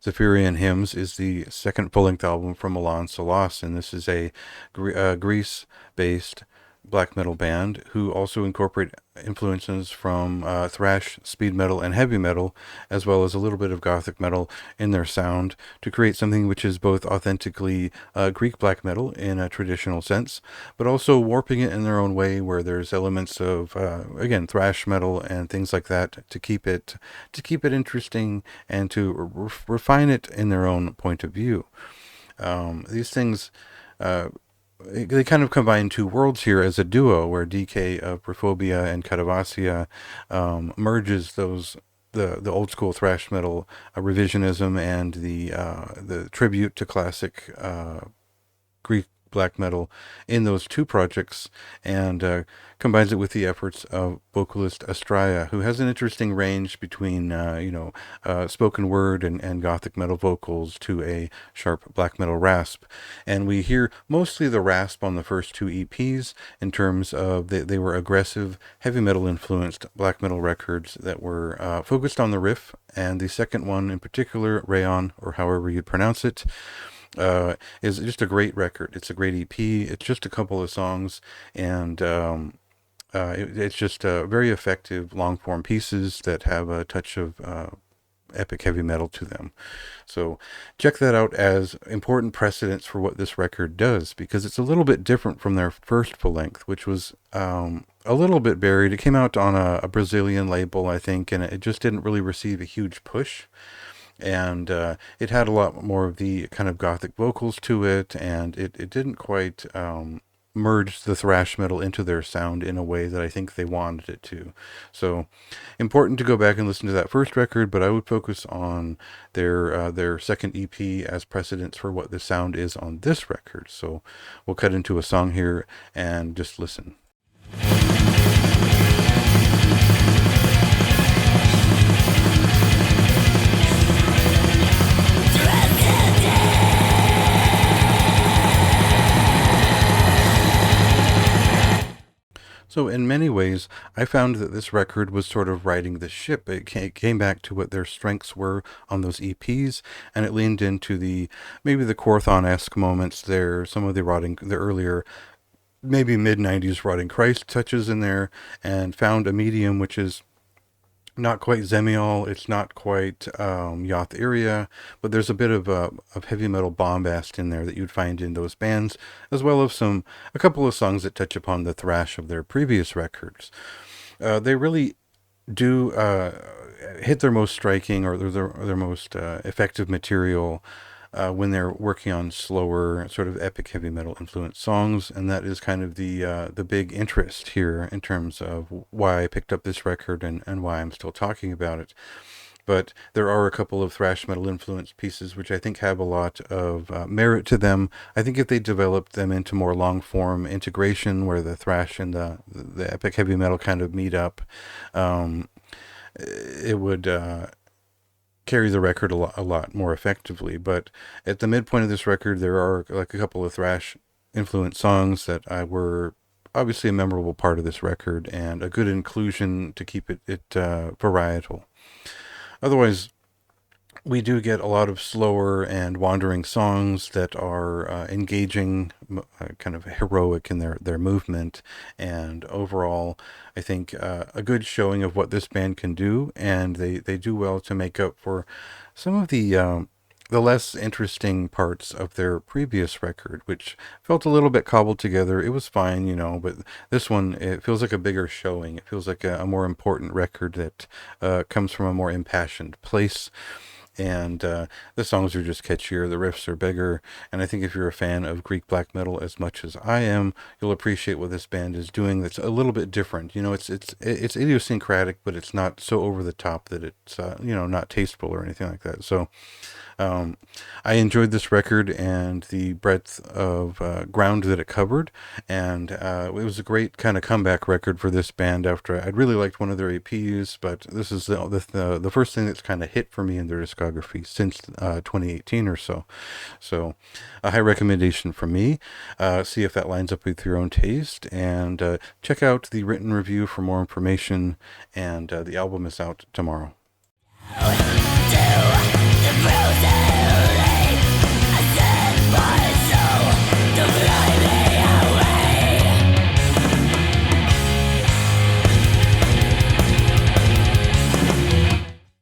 Zephyrean Hymns is the second full-length album from Melan Selas, and this is a Greece-based black metal band who also incorporate influences from thrash, speed metal, and heavy metal, as well as a little bit of gothic metal in their sound to create something which is both authentically Greek black metal in a traditional sense, but also warping it in their own way, where there's elements of again thrash metal and things like that to keep it interesting and to refine it in their own point of view. These things. They kind of combine two worlds here as a duo, where DK of Prophobia and Catavasia merges the old school thrash metal revisionism and the tribute to classic Greek black metal in those two projects, and combines it with the efforts of vocalist Astraya, who has an interesting range between spoken word and gothic metal vocals to a sharp black metal rasp. And we hear mostly the rasp on the first two EPs in terms of they were aggressive heavy metal influenced black metal records that were focused on the riff, and the second one in particular, Rayon, or however you pronounce it, is just a great record. It's a great EP. It's just a couple of songs, and it's just very effective long form pieces that have a touch of epic heavy metal to them. So check that out as important precedents for what this record does, because it's a little bit different from their first full length, which was a little bit buried. It came out on a Brazilian label, I think, and it just didn't really receive a huge push. And it had a lot more of the kind of gothic vocals to it, and it didn't quite merge the thrash metal into their sound in a way that I think they wanted it to. So important to go back and listen to that first record, but I would focus on their second EP as precedents for what the sound is on this record. So we'll cut into a song here and just listen. So in many ways, I found that this record was sort of riding the ship. It came back to what their strengths were on those EPs, and it leaned into maybe the Quorthon-esque moments there, some of the earlier, maybe mid-90s Rotting Christ touches in there, and found a medium which is not quite Zemial, it's not quite Yacht area, but there's a bit of heavy metal bombast in there that you'd find in those bands, as well as a couple of songs that touch upon the thrash of their previous records. They really do hit their most striking or their most effective material when they're working on slower, sort of epic heavy metal influenced songs, and that is kind of the big interest here in terms of why I picked up this record and why I'm still talking about it. But there are a couple of thrash metal influenced pieces which I think have a lot of merit to them. I think if they developed them into more long form integration, where the thrash and the epic heavy metal kind of meet up, it would carry the record a lot more effectively. But at the midpoint of this record, there are like a couple of thrash influenced songs that were obviously a memorable part of this record and a good inclusion to keep it varietal. Otherwise, we do get a lot of slower and wandering songs that are engaging, kind of heroic in their movement, and overall, I think a good showing of what this band can do, and they do well to make up for some of the less interesting parts of their previous record, which felt a little bit cobbled together. It was fine, but this one, it feels like a bigger showing. It feels like a more important record that comes from a more impassioned place. And the songs are just catchier, the riffs are bigger, and I think if you're a fan of Greek black metal as much as I am, you'll appreciate what this band is doing that's a little bit different. It's idiosyncratic, but it's not so over the top that it's not tasteful or anything like that. So I enjoyed this record and the breadth of ground that it covered, and it was a great kind of comeback record for this band after I'd really liked one of their EPs, but this is the first thing that's kind of hit for me in their discography since 2018 or so. So a high recommendation from me. See if that lines up with your own taste, and check out the written review for more information, and the album is out tomorrow.